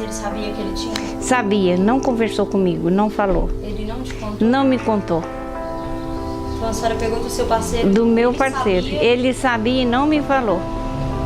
Mas ele sabia que ele tinha? Sabia, não conversou comigo, não falou. Ele não te contou? Não me contou. Então a senhora pegou do seu parceiro? Do meu parceiro. Ele sabia e não me falou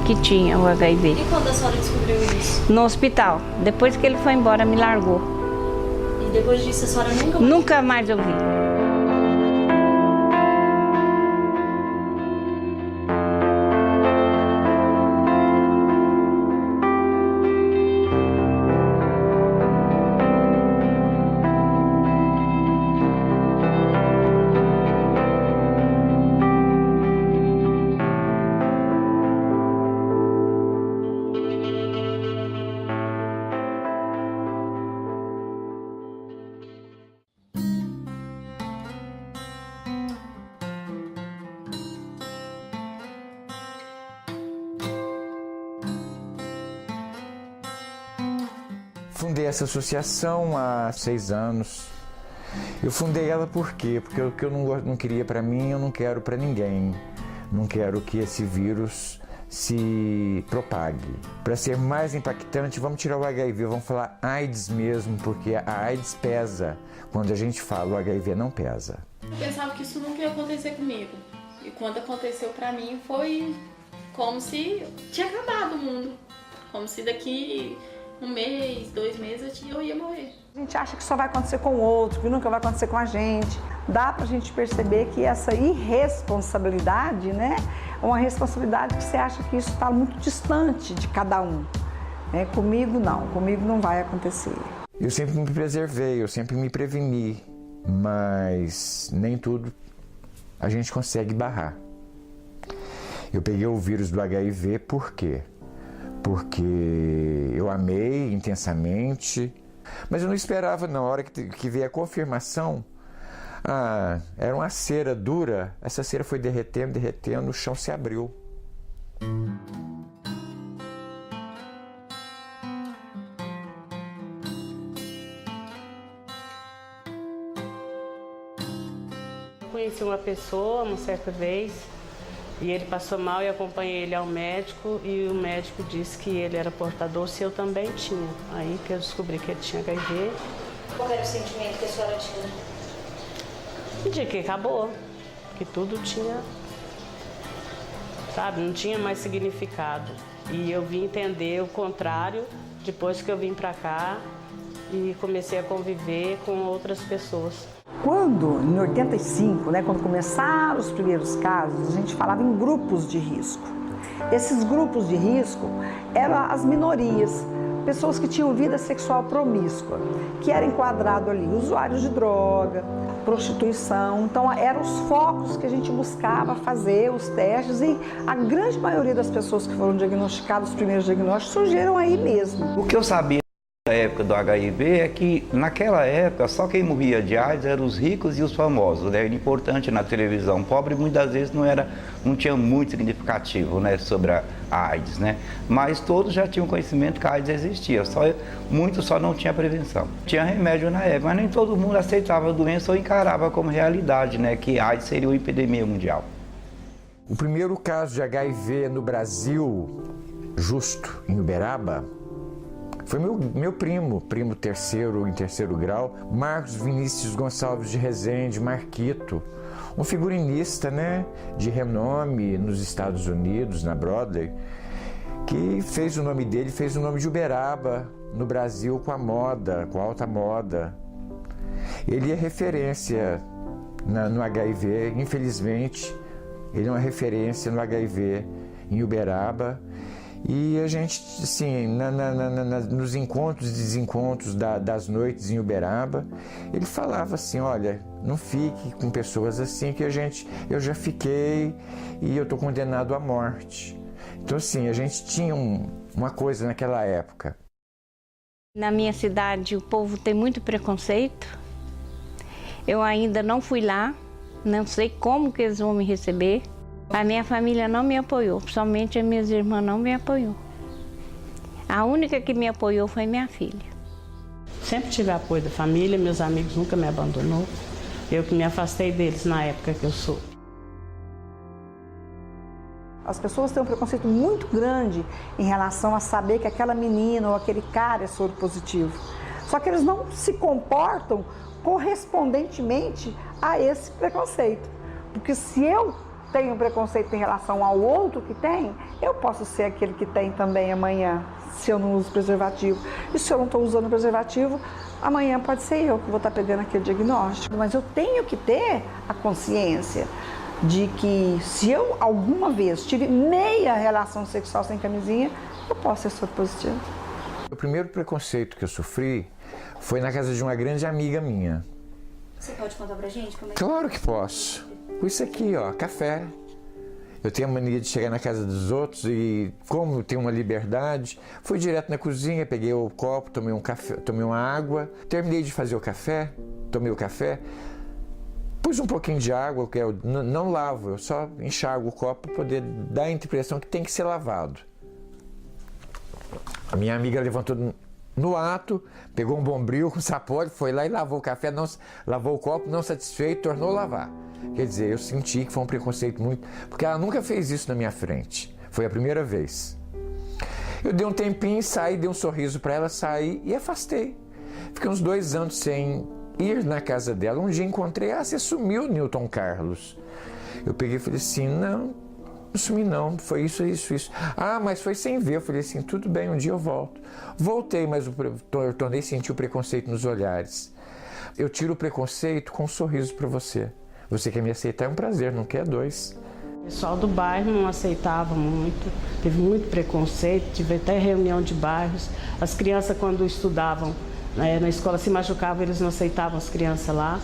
que tinha o HIV. E quando a senhora descobriu isso? No hospital. Depois que ele foi embora, me largou. E depois disso a senhora nunca mais... Nunca mais eu vi. Fundei essa associação há 6 anos. Eu fundei ela por quê? Porque o que eu não queria para mim, eu não quero para ninguém. Não quero que esse vírus se propague. Para ser mais impactante, vamos tirar o HIV, vamos falar AIDS mesmo, porque a AIDS pesa. Quando a gente fala, o HIV não pesa. Eu pensava que isso nunca ia acontecer comigo. E quando aconteceu para mim, foi como se tinha acabado o mundo. Como se daqui 1 mês, 2 meses eu ia morrer. A gente acha que só vai acontecer com o outro, que nunca vai acontecer com a gente. Dá pra gente perceber que essa irresponsabilidade, né, é uma responsabilidade que você acha que isso está muito distante de cada um. Comigo não vai acontecer. Eu sempre me preservei, eu sempre me preveni, mas nem tudo a gente consegue barrar. Eu peguei o vírus do HIV por quê? Porque eu amei intensamente, mas eu não esperava, na hora que veio a confirmação, era uma cera dura, essa cera foi derretendo, o chão se abriu. Eu conheci uma pessoa uma certa vez, e ele passou mal e acompanhei ele ao médico e o médico disse que ele era portador, se eu também tinha. Aí que eu descobri que ele tinha HIV. Qual era o sentimento que a senhora tinha? De que acabou, que tudo tinha, sabe, não tinha mais significado. E eu vim entender o contrário depois que eu vim pra cá e comecei a conviver com outras pessoas. Quando, em 85, quando começaram os primeiros casos, a gente falava em grupos de risco. Esses grupos de risco eram as minorias, pessoas que tinham vida sexual promíscua, que era enquadrado ali usuários de droga, prostituição. Então, eram os focos que a gente buscava fazer, os testes, e a grande maioria das pessoas que foram diagnosticadas, os primeiros diagnósticos, surgiram aí mesmo. O que eu sabia na época do HIV é que, naquela época, só quem morria de AIDS eram os ricos e os famosos, né? Era importante na televisão. Pobre, muitas vezes, não tinha muito significativo, né, sobre a AIDS, né? Mas todos já tinham conhecimento que a AIDS existia, muitos só não tinha prevenção. Tinha remédio na época, mas nem todo mundo aceitava a doença ou encarava como realidade, né, que a AIDS seria uma epidemia mundial. O primeiro caso de HIV no Brasil, justo, em Uberaba, foi meu primo terceiro, em terceiro grau, Marcos Vinícius Gonçalves de Rezende, Marquito, um figurinista, né, de renome nos Estados Unidos, na Broadway, que fez o nome dele, fez o nome de Uberaba no Brasil com a moda, com a alta moda. Ele é referência no HIV, infelizmente, ele é uma referência no HIV em Uberaba. E a gente, assim, nos encontros e desencontros das noites em Uberaba, ele falava assim, olha, não fique com pessoas assim que eu já fiquei e eu estou condenado à morte. Então, assim, a gente tinha uma coisa naquela época. Na minha cidade o povo tem muito preconceito. Eu ainda não fui lá, não sei como que eles vão me receber. A minha família não me apoiou, principalmente as minhas irmãs não me apoiou. A única que me apoiou foi minha filha. Sempre tive apoio da família, meus amigos nunca me abandonou. Eu que me afastei deles na época que eu soube. As pessoas têm um preconceito muito grande em relação a saber que aquela menina ou aquele cara é soro positivo. Só que eles não se comportam correspondentemente a esse preconceito. Porque se eu tenho preconceito em relação ao outro que tem, eu posso ser aquele que tem também amanhã, se eu não uso preservativo. E se eu não estou usando preservativo, amanhã pode ser eu que vou estar pegando aquele diagnóstico. Mas eu tenho que ter a consciência de que se eu alguma vez tive meia relação sexual sem camisinha, eu posso ser soro positivo. O primeiro preconceito que eu sofri foi na casa de uma grande amiga minha. Você pode contar pra gente como é que... Claro que posso. Com isso aqui, ó, café. Eu tenho a mania de chegar na casa dos outros e, como eu tenho uma liberdade, fui direto na cozinha, peguei o copo, tomei um café, tomei uma água, terminei de fazer o café, tomei o café, pus um pouquinho de água, que eu não lavo, eu só enxago o copo para poder dar a impressão que tem que ser lavado. A minha amiga levantou no ato, pegou um bombril com sapólio, foi lá e lavou o café, lavou o copo, não satisfeito, tornou a lavar. Quer dizer, eu senti que foi um preconceito muito... Porque ela nunca fez isso na minha frente. Foi a primeira vez. Eu dei um tempinho, saí, dei um sorriso para ela, saí e afastei. Fiquei uns 2 anos sem ir na casa dela. Um dia encontrei, você sumiu, Newton Carlos. Eu peguei e falei assim, não sumi não, foi isso. Ah, mas foi sem ver. Eu falei assim, tudo bem, um dia eu volto. Voltei, mas eu tornei a sentir o preconceito nos olhares. Eu tiro o preconceito com um sorriso para você. Você quer me aceitar, é um prazer, não quer 2. O pessoal do bairro não aceitava muito, teve muito preconceito, tive até reunião de bairros. As crianças, quando estudavam na escola, se machucavam, eles não aceitavam as crianças lá,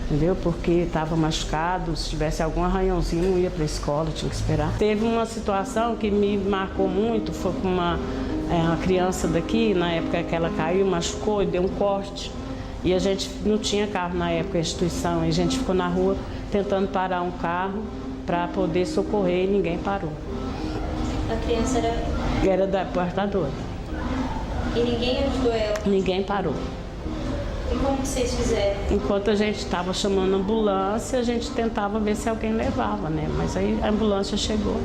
entendeu? Porque estavam machucados, se tivesse algum arranhãozinho, não ia para a escola, tinha que esperar. Teve uma situação que me marcou muito, foi com uma criança daqui, na época que ela caiu, machucou e deu um corte. E a gente não tinha carro na época, a instituição, e a gente ficou na rua tentando parar um carro para poder socorrer e ninguém parou. A criança Era da portadora. E ninguém ajudou ela? Ninguém parou. E como que vocês fizeram? Enquanto a gente estava chamando a ambulância, a gente tentava ver se alguém levava, né? Mas aí a ambulância chegou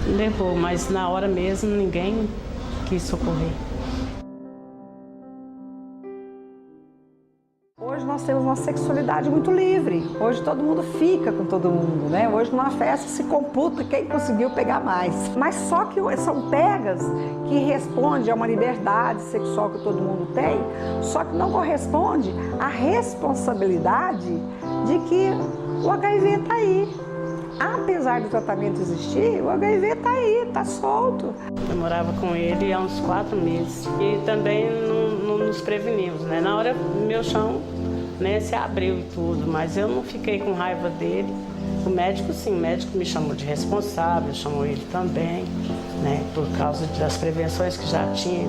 e levou, mas na hora mesmo ninguém quis socorrer. Hoje nós temos uma sexualidade muito livre. Hoje todo mundo fica com todo mundo, né? Hoje numa festa se computa quem conseguiu pegar mais. Mas só que são pegas que respondem a uma liberdade sexual que todo mundo tem, só que não corresponde à responsabilidade de que o HIV está aí. Apesar do tratamento existir, o HIV está aí, está solto. Eu morava com ele há uns 4 meses e também não nos prevenimos, né? Na hora meu chão, né, se abriu e tudo, mas eu não fiquei com raiva dele. O médico sim, o médico me chamou de responsável, chamou ele também, né, por causa das prevenções que já tinha.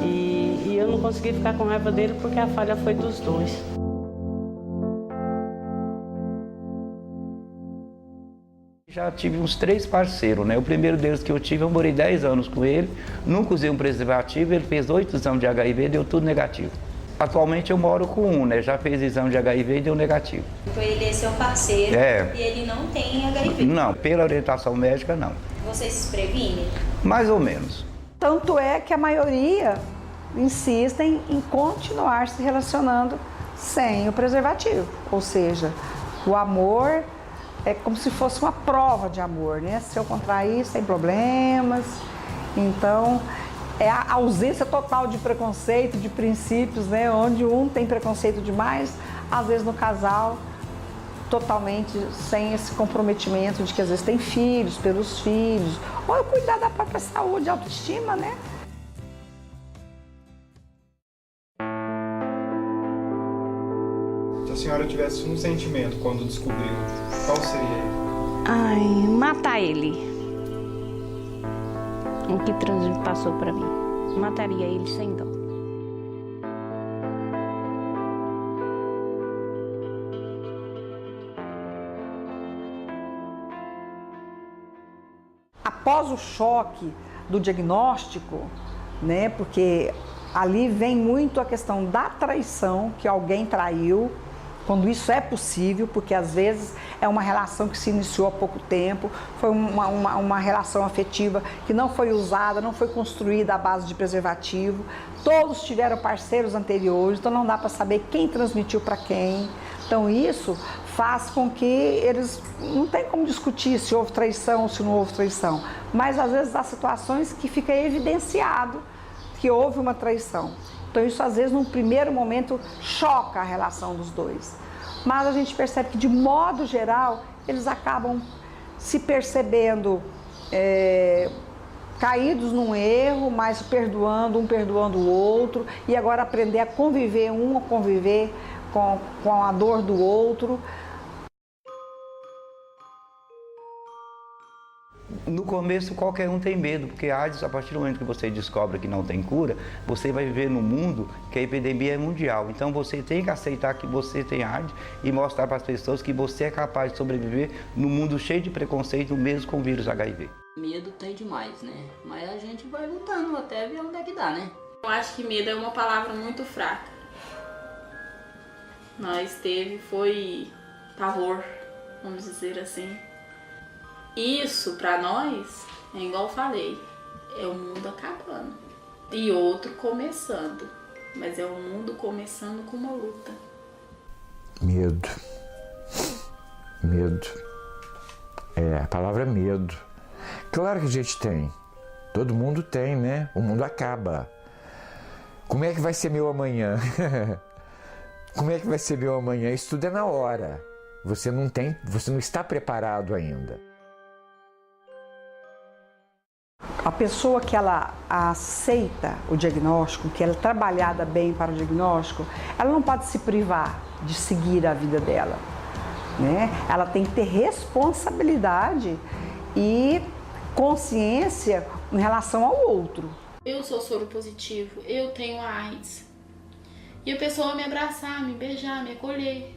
E eu não consegui ficar com raiva dele porque a falha foi dos dois. Já tive uns 3 parceiros, né? O primeiro deles que eu tive, eu morei 10 anos com ele, nunca usei um preservativo, ele fez 8 exames de HIV e deu tudo negativo. Atualmente eu moro com um, né? Já fez exame de HIV e deu negativo. Então ele é seu parceiro e ele não tem HIV? Não, pela orientação médica não. Vocês se previnem? Mais ou menos. Tanto é que a maioria insistem em continuar se relacionando sem o preservativo. Ou seja, o amor é como se fosse uma prova de amor, né? Se eu contrair sem problemas. Então, é a ausência total de preconceito, de princípios, né? Onde um tem preconceito demais, às vezes no casal, totalmente sem esse comprometimento de que às vezes tem filhos, pelos filhos, ou cuidar da própria saúde, autoestima, né? Se a senhora tivesse um sentimento quando descobriu, qual seria ele? Ai, matar ele. O que passou pra mim. Mataria ele sem dó. Após o choque do diagnóstico, né? Porque ali vem muito a questão da traição, que alguém traiu quando isso é possível, porque às vezes é uma relação que se iniciou há pouco tempo, foi uma relação afetiva que não foi usada, não foi construída à base de preservativo. Todos tiveram parceiros anteriores, então não dá para saber quem transmitiu para quem. Então isso faz com que eles não tem como discutir se houve traição ou se não houve traição, mas às vezes há situações que fica evidenciado que houve uma traição. Então isso às vezes num primeiro momento choca a relação dos dois, mas a gente percebe que de modo geral eles acabam se percebendo caídos num erro, mas perdoando, um perdoando o outro, e agora aprender a conviver, com a dor do outro. No começo, qualquer um tem medo, porque a AIDS, a partir do momento que você descobre que não tem cura, você vai viver num mundo que a epidemia é mundial. Então você tem que aceitar que você tem AIDS e mostrar para as pessoas que você é capaz de sobreviver num mundo cheio de preconceito, mesmo com o vírus HIV. Medo tem demais, né? Mas a gente vai lutando até ver onde é que dá, né? Eu acho que medo é uma palavra muito fraca. Foi pavor, vamos dizer assim. Isso, pra nós, é igual eu falei, é o mundo acabando e outro começando. Mas é o mundo começando com uma luta. Medo. Medo. A palavra é medo. Claro que a gente tem. Todo mundo tem, né? O mundo acaba. Como é que vai ser meu amanhã? Como é que vai ser meu amanhã? Isso tudo é na hora. Você não está preparado ainda. A pessoa que ela aceita o diagnóstico, que ela é trabalhada bem para o diagnóstico, ela não pode se privar de seguir a vida dela, né? Ela tem que ter responsabilidade e consciência em relação ao outro. Eu sou soro positivo, eu tenho AIDS. E a pessoa me abraçar, me beijar, me acolher.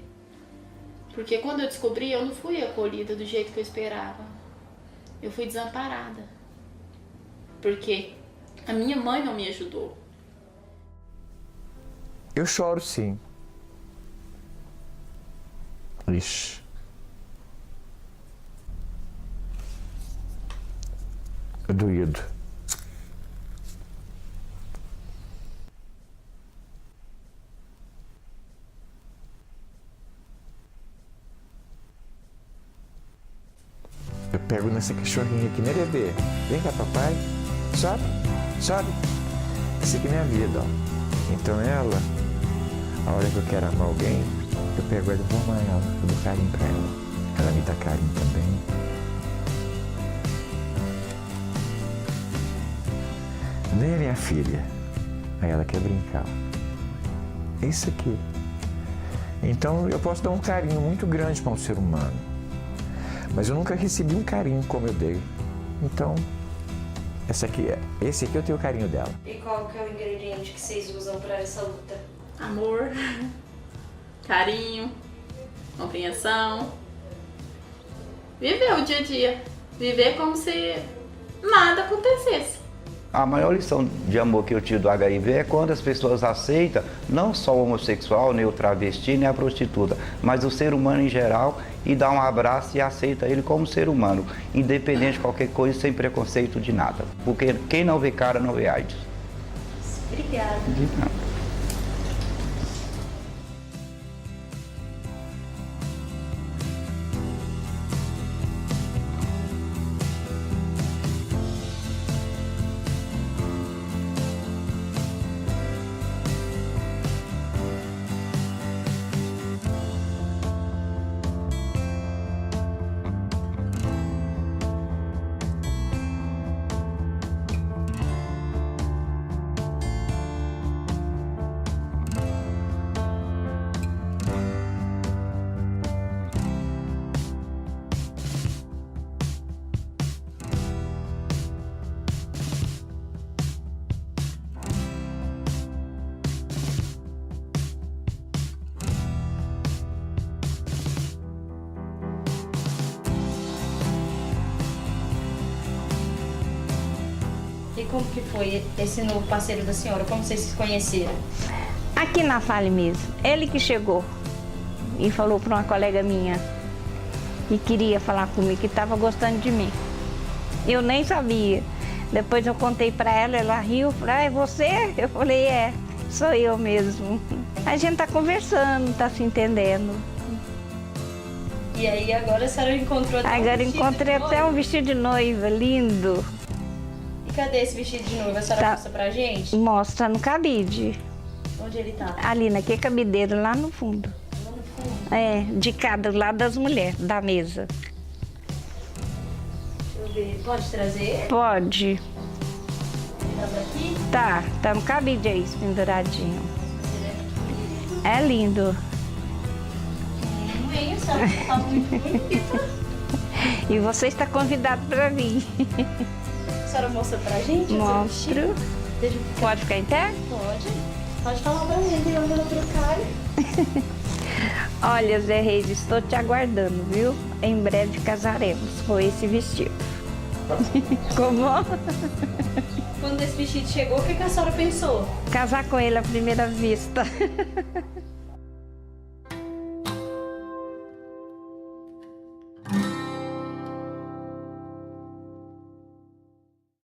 Porque quando eu descobri, eu não fui acolhida do jeito que eu esperava. Eu fui desamparada. Porque a minha mãe não me ajudou. Eu choro sim. Ixi. É doído. Eu pego nessa cachorrinha aqui, né, bebê? Vem cá, papai. Sobe, sobe. Essa aqui é minha vida, ó. Então ela, a hora que eu quero amar alguém, eu pego ela e vou amar ela, eu dou carinho pra ela. Ela me dá carinho também. Nem é minha filha. Aí ela quer brincar. É isso aqui. Então eu posso dar um carinho muito grande para um ser humano. Mas eu nunca recebi um carinho como eu dei. Então, esse aqui eu tenho o carinho dela. E qual que é o ingrediente que vocês usam para essa luta? Amor, carinho, compreensão. Viver o dia a dia. Viver como se nada acontecesse. A maior lição de amor que eu tiro do HIV é quando as pessoas aceitam não só o homossexual, nem o travesti, nem a prostituta, mas o ser humano em geral, e dá um abraço e aceita ele como ser humano, independente de qualquer coisa, sem preconceito de nada. Porque quem não vê cara não vê AIDS. Obrigada. De nada. E como que foi esse novo parceiro da senhora? Como vocês se conheceram? Aqui na Fale mesmo, ele que chegou. e falou para uma colega minha que queria falar comigo, que estava gostando de mim. Eu nem sabia. Depois eu contei para ela, ela riu, falou, é você? Eu falei, sou eu mesmo. A gente tá conversando, tá se entendendo. E aí agora a senhora encontrou até Agora encontrei até um vestido de noiva, lindo. E cadê esse vestido de noiva? A senhora mostra pra gente? Mostra no cabide. Onde ele tá? Ali naquele cabideiro, lá no fundo. Lá no fundo? De cada lado das mulheres, da mesa. Deixa eu ver. Pode trazer? Pode. Tá daqui? Tá no cabide aí, penduradinho. É lindo. Vem, a senhora tá muito bonita. E você está convidado para vir. A senhora mostra pra gente? Mostro. Pode ficar em pé? Pode. Pode falar pra mim, onde eu trocar. Olha, Zé Reis, estou te aguardando, viu? Em breve casaremos com esse vestido. Como? Quando esse vestido chegou, o que a senhora pensou? Casar com ele à primeira vista.